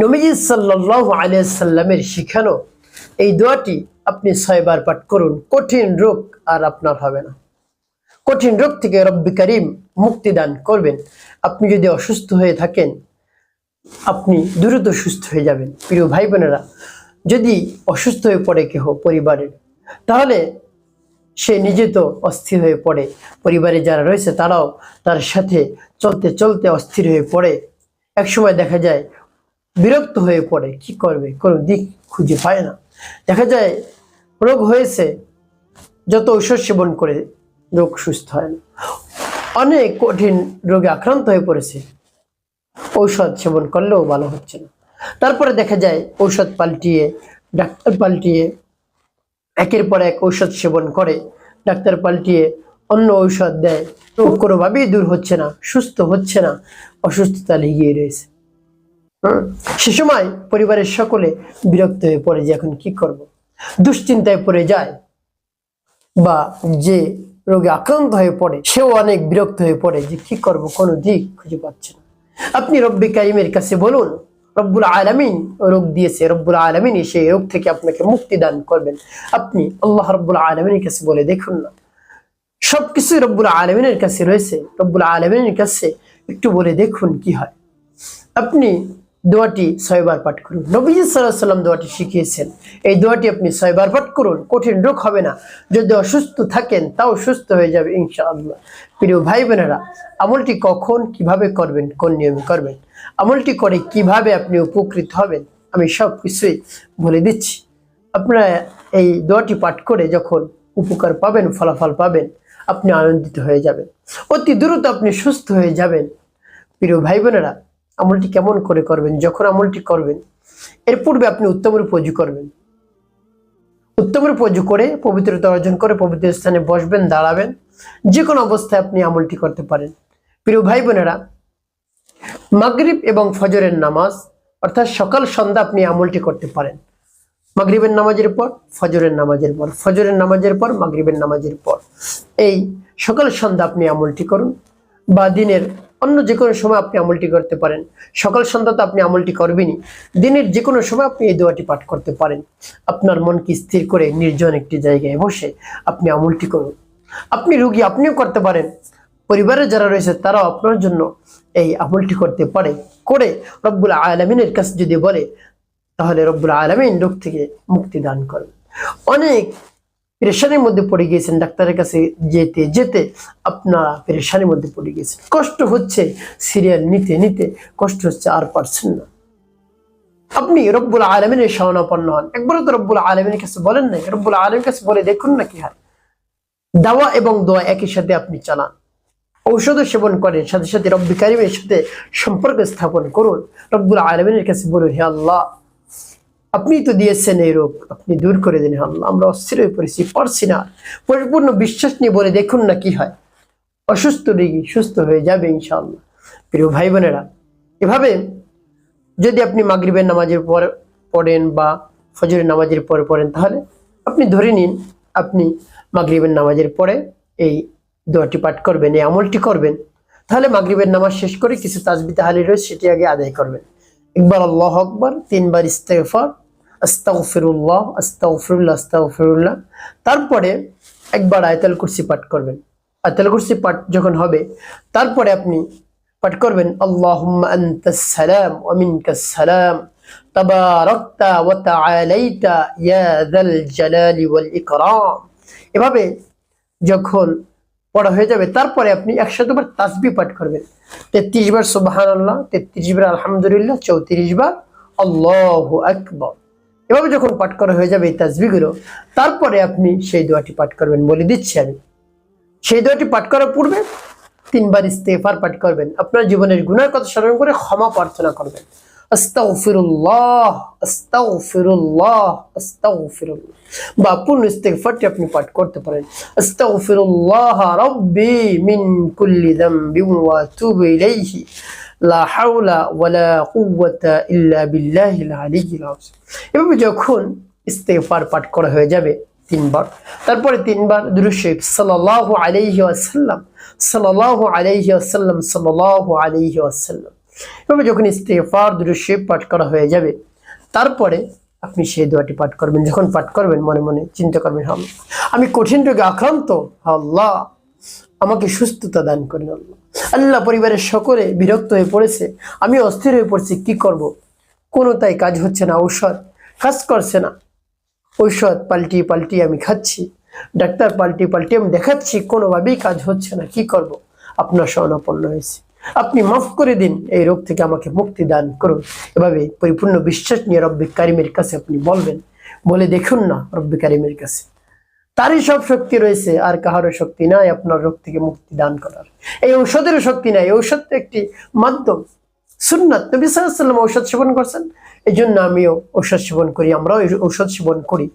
নবীজি সাল্লাল্লাহু আলাইহি সাল্লামের শিখানো এই দোয়াটি আপনি 6 বার পাঠ করুন, কঠিন রোগ আর আপনার হবে না। কঠিন রোগ থেকে রব্বি কারীম মুক্তি দান করবেন। আপনি যদি অসুস্থ হয়ে থাকেন, আপনি দ্রুত সুস্থ হয়ে যাবেন। প্রিয় ভাই বোনেরা, যদি অসুস্থ হয়ে পড়ে কেহ পরিবারের, তাহলে সে নিজে তো অস্থির হয়ে পড়ে, পরিবারে যারা রয়েছে তারাও তার সাথে চলতে চলতে অস্থির হয়ে পড়ে। একসময় দেখা যায় বিরক্ত হয়ে পড়ে, কি করবে, কোনো দিক খুঁজে পায় না। দেখা যায় রোগ হয়েছে, যত ঔষধ সেবন করে রোগ সুস্থ হয় না। অনেক কঠিন রোগে আক্রান্ত হয়ে পড়েছে, ঔষধ সেবন করলেও ভালো হচ্ছে না। তারপরে দেখা যায় ঔষধ পাল্টিয়ে, ডাক্তার পাল্টিয়ে, একের পর এক ঔষধ সেবন করে, ডাক্তার পাল্টিয়ে অন্য ঔষধ দেয়, রোগ কোনোভাবেই দূর হচ্ছে না, সুস্থ হচ্ছে না, অসুস্থতা লেগেই রয়েছে। সে সময় পরিবারের সকলে বিরক্ত হয়ে পড়ে যে এখন কি করব, দুশ্চিন্তায় পড়ে যায়, বা যে রোগে আক্রান্ত হয়ে পড়ে সেও অনেক বিরক্ত হয়ে পড়ে যে কি করব, কোনো দিক খুঁজে পাচ্ছে না। আপনি রব্বি কারীমের কাছে বলুন, রব্বুল আলামিন রোগ দিয়েছে, রব্বুল আলামিন সেই রোগ থেকে আপনাকে মুক্তি দান করবেন। আপনি আল্লাহ রব্বুল আলামিনের কাছে বলে দেখুন না, সবকিছু রব্বুল আলামিনের কাছে রয়েছে, রব্বুল আলামিনের কাছে একটু বলে দেখুন কি হয়। আপনি দোয়াটি 6 বার পাঠ করুন। নবীজি সাল্লাল্লাহু আলাইহি ওয়াসাল্লাম দোয়াটি শিখিয়েছেন, এই দোয়াটি আপনি 6 বার পাঠ করুন, কঠিন রোগ হবে না। যদি অসুস্থ থাকেন তাও সুস্থ হয়ে যাবে ইনশাআল্লাহ। প্রিয় ভাই বোনেরা, আমলটি কখন কিভাবে করবেন, কোন নিয়মে করবেন, আমলটি করে কিভাবে আপনি উপকৃত হবেন, আমি সব কিছুই বলে দিচ্ছি। আপনারা এই দোয়াটি পাঠ করে যখন উপকার পাবেন, ফলাফল পাবেন, আপনি আনন্দিত হয়ে যাবেন, অতি দ্রুত আপনি সুস্থ হয়ে যাবেন। প্রিয় ভাই বোনেরা, আমলটি কেমন করে করবেন? যখন আমলটি করবেন এর পূর্বে আপনি উত্তম রূপে ওযু করবেন। উত্তম রূপে ওযু করে পবিত্রতা অর্জন করে পবিত্র স্থানে বসবেন, দাঁড়াবেন। যে কোনো অবস্থায় আপনি আমলটি করতে পারেন। প্রিয় ভাই বোনেরা, মাগরিব এবং ফজরের নামাজ অর্থাৎ সকাল সন্ধ্যা আপনি আমলটি করতে পারেন। মাগরিবের নামাজের পর, ফজরের নামাজের পর, ফজরের নামাজের পর, মাগরিবের নামাজের পর, এই সকাল সন্ধ্যা আপনি আমলটি করুন। বা দিনের অন্য যে কোনো সময় আপনি আমলটি করতে পারেন। সকাল সন্ধ্যা তো আপনি আমলটি করবেনই, দিনের যে কোনো সময় আপনি এই দোয়াটি পাঠ করতে পারেন। আপনার মনকে স্থির করে নির্জন একটি জায়গায় বসে আপনি আমলটি করুন। আপনি রোগী, আপনিও করতে পারেন, পরিবারে যারা রয়েছে তারাও আপনার জন্য এই আমলটি করতে পারে। করে রব্বুল আলামিনের কাছে যদি বলে, তাহলে রব্বুল আলামিন রোগ থেকে মুক্তি দান করেন। অনেক পেরেশানির মধ্যে পড়ে গিয়েছেন, ডাক্তারের কাছে যেতে যেতে আপনারা পেরেশানির মধ্যে পড়ে গিয়েছেন, কষ্ট হচ্ছে, সিরিয়াল নিতে নিতে কষ্ট হচ্ছে, আর পারছেন না। আপনি রব্বুল আলামিনের শরণাপন্ন হন। একবারও তো রব্বুল আলামিনের কাছে বলেন নাই, রব্বুল আলামিনের কাছে বলে দেখুন না কি হয়। দাওয়া এবং দোয়া একই সাথে আপনি চালান, ঔষধ সেবন করেন, সাথে সাথে রব্বি কারীমের সাথে সম্পর্ক স্থাপন করুন। রব্বুল আলামিনের কাছে বলুন, হে আল্লাহ, আপনি তো দিয়েছেন এই রোগ, আপনি দূর করে দিন আল্লাহ, আমরা অস্থির হয়ে পড়েছি, পারছি না। পরিপূর্ণ বিশ্বাস নিয়ে বলে দেখুন না কি হয়। অসুস্থ রোগী সুস্থ হয়ে যাবে ইনশাআল্লাহ। প্রিয় ভাই বোনেরা, এভাবে যদি আপনি মাগরিবের নামাজের পর পড়েন বা ফজরের নামাজের পরে পড়েন, তাহলে আপনি ধরে নিন আপনি মাগরিবের নামাজের পরে এই দোয়াটি পাঠ করবেন, এই আমলটি করবেন। তাহলে মাগরিবের নামাজ শেষ করে কিছু তাসবিহ তাহলিল রয়েছে সেটি আগে আদায় করবেন। একবার আল্লাহু আকবার, 3 বার ইস্তেগফার, আস্তাগফিরুল্লাহ, আস্তাগফিরুল্লাহ, আস্তাগফিরুল্লাহ। তারপরে একবার আয়াতুল কুরসি পাঠ করবেন। আয়াতুল কুরসি পাঠ যখন হবে, তারপরে আপনি পাঠ করবেন, আল্লাহুম্মা আনতাস সালাম ওয়া মিনকাস সালাম, তাবারাকতা ওয়া তাআলাইতা ইয়া যাল জালালি ওয়াল ইকরাম। এভাবে যখন পড়া হয়ে যাবে, তারপরে আপনি 100 বার তাসবিহ পাঠ করবেন। 33 বার সুবহানাল্লাহ, 33 বার আলহামদুলিল্লাহ, 34 বার আল্লাহু আকবার। এভাবে যখন পাঠ করা হয়ে যাবে এই তাসবিহগুলো, তারপরে আপনি সেই দোয়াটি পাঠ করবেন। বলে দিচ্ছি আমি, সেই দোয়াটি পাঠ করার পূর্বে 3 বার ইস্তেগফার পাঠ করবেন। আপনার জীবনের গুনাহের কথা স্মরণ করে ক্ষমা প্রার্থনা করবেন। আস্তাগফিরুল্লাহ, আস্তাগফিরুল্লাহ, আস্তাগফিরুল্লাহ। বা পূর্ণ ইস্তেগফারটি আপনি পাঠ করতে পারেন। আস্তাগফিরুল্লাহ রাব্বি মিন কুল্লি যামবিন ওয়া আতুবু ইলাইহি, লা হাওলা ওয়ালা কুওয়াতা ইল্লা বিল্লাহিল আলিয়্যিল আযীম। এভাবে যখন ইস্তেগফার পাঠ করা হয়ে যাবে 3 বার, তারপরে 3 বার দুরূদ শরীফ সাল্লাল্লাহু আলাইহি ওয়াসাল্লাম, সাল্লাল্লাহু আলাইহি ওয়াসাল্লাম, সাল্লাল্লাহু আলাইহি ওয়াসাল্লাম, এভাবে যখন ইস্তেগফার দুরূদ শরীফ পাঠ করা হয়ে যাবে, তারপরে আপনি সেই দোয়াটি পাঠ করবেন। যখন পাঠ করবেন মনে মনে চিন্তা করবেন, আমি কঠিন রোগে আক্রান্ত, আল্লাহ আমাকে সুস্থতা দান করেন। আল্লাহ আল্লাহ পরিবারের সকলে বিরক্ত হয়ে পড়েছে, আমি অস্থির হয়ে পড়ছি, কি করব? কোনো তাই কাজ হচ্ছে না, ঔষধ কাজ করছে না, ঔষধ পাল্টিয়ে পাল্টিয়ে আমি খাচ্ছি, ডাক্তার পাল্টিয়ে পাল্টিয়ে আমি দেখাচ্ছি, কোনোভাবেই কাজ হচ্ছে না, কি করব? আপনার শরণাপন্ন হয়েছে, আপনি মাফ করে দিন, এই রোগ থেকে আমাকে মুক্তি দান করুন। এভাবে পরিপূর্ণ বিশ্বাস নিয়ে রব্বে কারিমের কাছে আপনি বলবেন। বলে দেখুন না, রব্বে কারিমের কাছে তারই সব শক্তি রয়েছে, আর কাহারও শক্তি নাই আপনার রোগ থেকে মুক্তি দান করার। এই ঔষধেরও শক্তি নাই, ঔষধ তো একটি মাধ্যম, সুন্নাত। নবী সাল্লাল্লাহু আলাইহি ওয়াসাল্লাম ঔষধ সেবন করছেন, এই জন্য আমিও ঔষধ সেবন করি, আমরাও ঔষধ সেবন করি,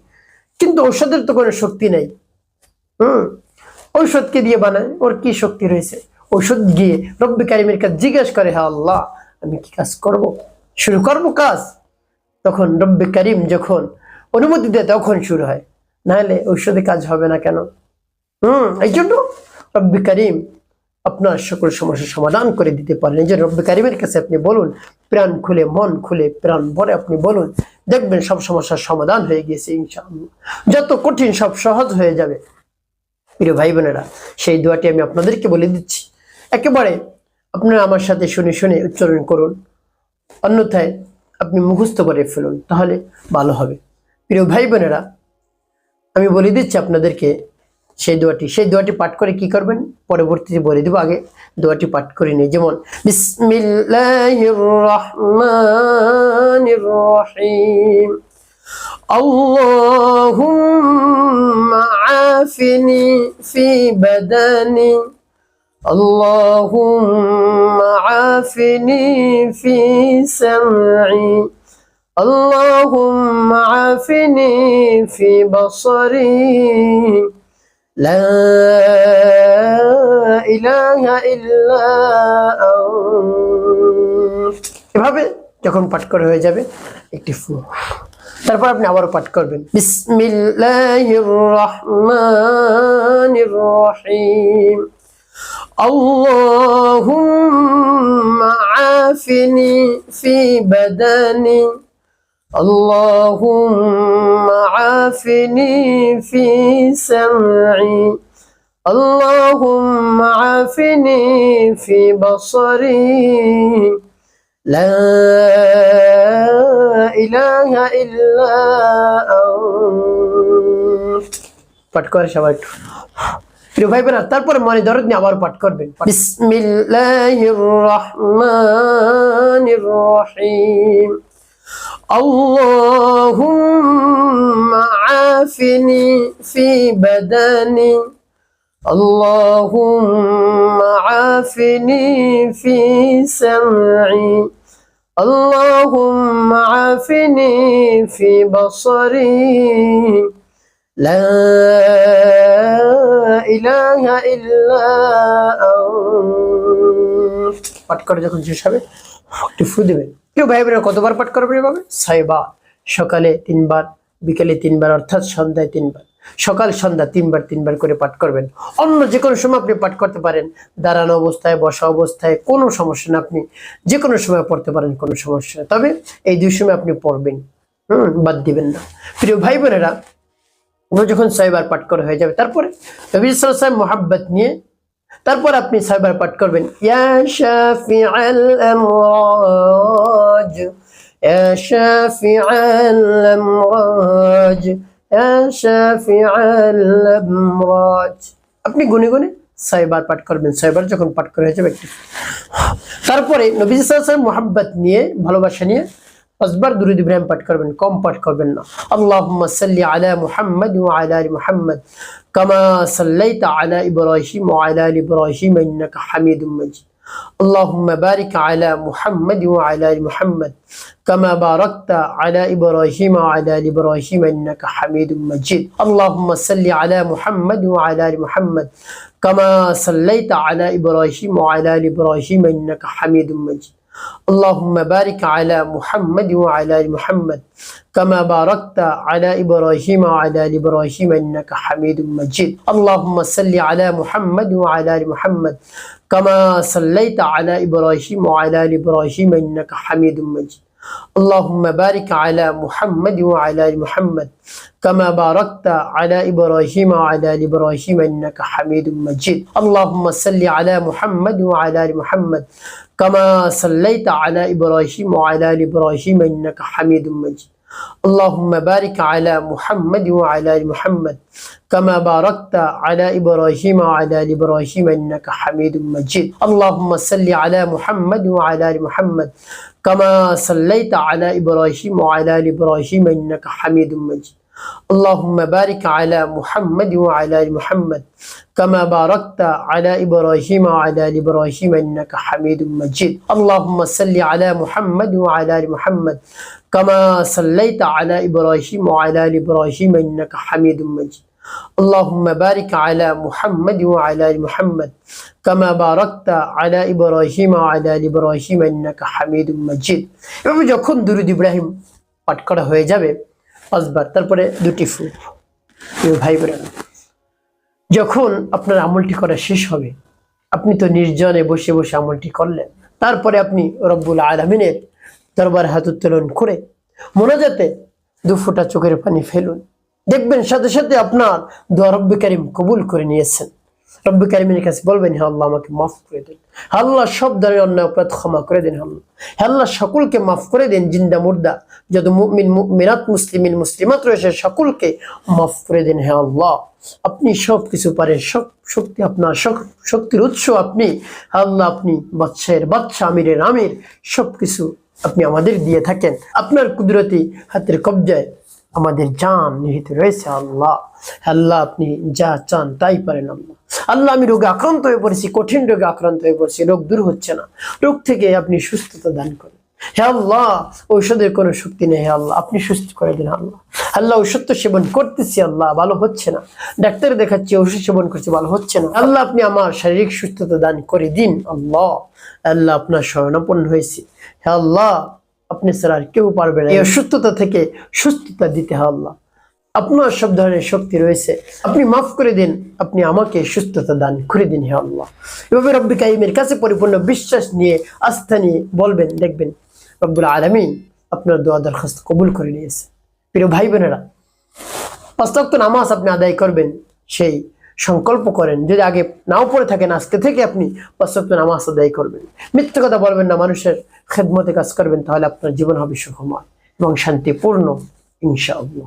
কিন্তু ঔষধের তো কোনো শক্তি নাই। ঔষধকে দিয়ে বানায়, ওর কি শক্তি রয়েছে? ঔষধ গিয়ে রব্বে কারিমের কাছে জিজ্ঞেস করে, হ্যাঁ আল্লাহ আমি কি কাজ করব, শুরু করব কাজ? তখন রব্বে কারিম যখন অনুমতি দেয় তখন শুরু হয়, নাহলে ঔষধে কাজ হবে না কেন? এই জন্য রব্বে কারিম আপনার সকল সমস্যার সমাধান করে দিতে পারেন। এই যে রব্বে কারিমের কাছে আপনি বলুন, প্রাণ খুলে মন খুলে প্রাণ ভরে আপনি বলুন, দেখবেন সব সমস্যার সমাধান হয়ে গিয়েছে ইনশাআল্লাহ। যত কঠিন সব সহজ হয়ে যাবে। প্রিয় ভাই বোনেরা, সেই দোয়াটি আমি আপনাদেরকে বলে দিচ্ছি, একেবারে আপনারা আমার সাথে শুনে শুনে উচ্চারণ করুন, অন্যথায় আপনি মুখস্থ করে ফেলুন, তাহলে ভালো হবে। প্রিয় ভাই বোনেরা, আমি বলে দিচ্ছি আপনাদেরকে সেই দোয়াটি পাঠ করে কি করবেন পরবর্তীতে বলে দেব, আগে দোয়াটি পাঠ করে নিই। যেমন বিসমিল্লাহির রহমানির রহিম, আল্লাহুম্মা আফিনি ফি বাদানি, আল্লাহুম্মা আফিনি ফি সামঈ, আল্লাহুম্মা আফিনি ফি বসরি, লা ইলাহা ইল্লা আনত। এভাবে যখন পাঠ করা হয়ে যাবে একটি ফু, তারপর আপনি আবারও পাঠ করবেন বিসমিল্লাহির রহমানির রহিম, আল্লাহুম্মা আফিনি ফি বাদানি, আল্লাহুম্মা আফিনি ফি সামঈ, আল্লাহুম্মা আফিনি ফি বসরি, লা ইলাহা ইল্লা আনত। পাঠ করে সবাই প্রিয় ভাই বোনেরা, তারপরে মনে দরদ নিয়ে আবার পাঠ করবেন বিসমিল্লাহির রহমানির রহিম, আল্লাহুম্মা আফিনি ফি বাদানি, আল্লাহুম্মা আফিনি ফি সামঈ, আল্লাহুম্মা আফিনি ফি বসরি, লা ইলাহা ইল্লা আনত। পাঠ করে যখন শেষ হবে একটু ফু দেবেন। কেউ ভাই বোনেরা কতবার পাঠ করবেন এভাবে? 6 বার, সকালে 3 বার, বিকেলে 3 বার, অর্থাৎ সন্ধ্যায় 3 বার, সকাল সন্ধ্যা 3 বার 3 বার করে পাঠ করবেন। অন্য যে কোনো সময় আপনি পাঠ করতে পারেন, দাঁড়ানো অবস্থায়, বসা অবস্থায়, কোনো সমস্যা না, আপনি যে কোনো সময় পড়তে পারেন, কোনো সমস্যা না। তবে এই 2 সময় আপনি পড়বেন, বাদ দিবেন না। প্রিয় ভাই বোনেরা, যখন 6 বার পাঠ করা হয়ে যাবে, তারপরে নবী সাল্লাল্লাহু আলাইহি ওয়াসাল্লাম মুহাব্বত নিয়ে তারপর আপনি 6 বার পাঠ করবেন, ইয়া শাফিআল আমরাজ, ইয়া শাফিআল আমরাজ, ইয়া শাফিআল আমরাজ। আপনি গুনে গুনে 6 বার পাঠ করবেন। 6 বার যখন পাঠ করা হয়ে যাবে, তারপরে নবী সাল্লাল্লাহু আলাইহি ওয়াসাল্লাম মুহাব্বত নিয়ে, ভালোবাসা নিয়ে 5 বার দুরূদ ইব্রাহিম পাঠ করবেন, কম পাঠ করবেন না। আল্লাহুম্মা সাল্লি আলা মুহাম্মাদ ওয়া আলা আলি মুহাম্মাদ কামা সাল্লাইতা আলা ইব্রাহিম ওয়া আলা আলি ইব্রাহিম ইন্নাকা হামিদুম মাজিদ। আল্লাহুম্মা বারিক আলা মুহাম্মাদ ওয়া আলা আলি মুহাম্মাদ কামা বারাকতা আলা ইব্রাহিম ওয়া আলা আলি ইব্রাহিম ইন্নাকা হামিদুম মাজিদ। আল্লাহুম্মা সাল্লি আলা মুহাম্মাদ ওয়া আলা আলি মুহাম্মাদ কামা সাল্লাইতা আলা ইব্রাহিম ওয়া আলা আলি ইব্রাহিম ইন্নাকা হামিদুম মাজিদ। اللهم بارك على محمد وعلى آل محمد كما باركت على إبراهيم وعلى آل إبراهيم إنك حميد مجيد اللهم صل على محمد وعلى آل محمد كما صليت على إبراهيم وعلى آل إبراهيم إنك حميد مجيد اللهم بارك على محمد وعلى آل محمد كما باركت على إبراهيم وعلى آل إبراهيم إنك حميد مجيد اللهم صل على محمد وعلى آل محمد كما صليت على إبراهيم وعلى آل إبراهيم إنك حميد مجيد اللهم بارك على محمد وعلى آل محمد كما باركت على إبراهيم وعلى آل إبراهيم إنك حميد مجيد اللهم صل على محمد وعلى آل محمد كما صليت على إبراهيم وعلى آل إبراهيم إنك حميد مجيد اللهم بارك على محمد وعلى آل محمد كما باركت على إبراهيم وعلى آل إبراهيم إنك حميد مجيد اللهم صل على محمد وعلى آل محمد كما صليت على إبراهيم وعلى آل إبراهيم إنك حميد مجيد اللهم بارك على محمد وعلى آل محمد كما باركت على إبراهيم وعلى آل إبراهيم إنك حميد مجيد এভাবে যখন দুরূদ ইব্রাহিম পাঠ করা হয়ে যাবে পাঁচবার তারপরে দুটি ফু ভাই বোনেরা যখন আপনার আমলটি করা শেষ হবে আপনি তো নির্জনে বসে বসে আমলটি করলেন তারপরে আপনি রব্বুল আলামিনের দরবার হাত উত্তোলন করে মোনাজাতে দু ফোঁটা চোখের পানি ফেলুন দেখবেন সাথে সাথে আপনার দোয়া রব্বি কারীম কবুল করে নিয়েছেন রব্বি কারীমের কাছে বলবেন হে আল্লাহ আমাকে মাফ করে দিন আল্লাহ সব ধরনের অন্যায় অপরাধ ক্ষমা করে দিন আল্লাহ সকলকে মাফ করে দিন জিন্দা মুর্দা যত মুমিন মুমিনাত মুসলিমিন মুসলিমাত রয়েছে সকলকে মাফ করে দিন হে আল্লাহ আপনি সব কিছু পারেন সব শক্তি আপনার শক্তির উৎস আপনি আল্লাহ আপনি বাদশাহের বাদশা আমিরের আমির সবকিছু আপনি আমাদের দিয়ে থাকেন আপনার কুদরতি হাতের কবজায় আমাদের জান নিহিত রয়েছে আল্লাহ আল্লাহ আপনি যা চান তাই পারেন আল্লাহ আল্লাহ আমি রোগে আক্রান্ত হয়ে পড়েছি কঠিন রোগে আক্রান্ত হয়ে পড়েছি রোগ দূর হচ্ছে না রোগ থেকে আপনি সুস্থতা দান করেন হে আল্লাহ ঔষধের কোনো শক্তি নেই হে আল্লাহ আপনি সুস্থ করে দিন আল্লাহ আল্লাহ ঔষধ তো সেবন করতেছি আল্লাহ ভালো হচ্ছে না ডাক্তার দেখাচ্ছি ওষুধ সেবন করছি ভালো হচ্ছে না আল্লাহ আপনি আমার শারীরিক সুস্থতা দান করে দিন আল্লাহ আল্লাহ আপনার শরণাপন্ন হয়েছি হে আল্লাহ আপনি ছাড়া আর কেউ পারবে না এই অসুস্থতা থেকে সুস্থতা দিতে হয় আল্লাহ আপনার সব ধরনের শক্তি রয়েছে আপনি মাফ করে দিন আপনি আমাকে সুস্থতা দান করে দিন হে আল্লাহ এভাবে রব্বি কারীমের কাছে পরিপূর্ণ বিশ্বাস নিয়ে আস্থা নিয়ে বলবেন দেখবেন রব্বুল আলামিন আপনার দোয়া দরখাস্ত কবুল করে নিয়েছে প্রিয় ভাই বোনেরা পাঁচ ওয়াক্ত নামাজ আপনি আদায় করবেন সেই সংকল্প করেন যদি আগে নাও পড়ে থাকেন আজকে থেকে আপনি পাঁচ ওয়াক্ত নামাজ আদায় করবেন মিথ্যে কথা বলবেন না মানুষের খেদমতে কাজ করবেন তাহলে আপনার জীবন হবে সুখময় এবং শান্তিপূর্ণ ইনশাআল্লাহ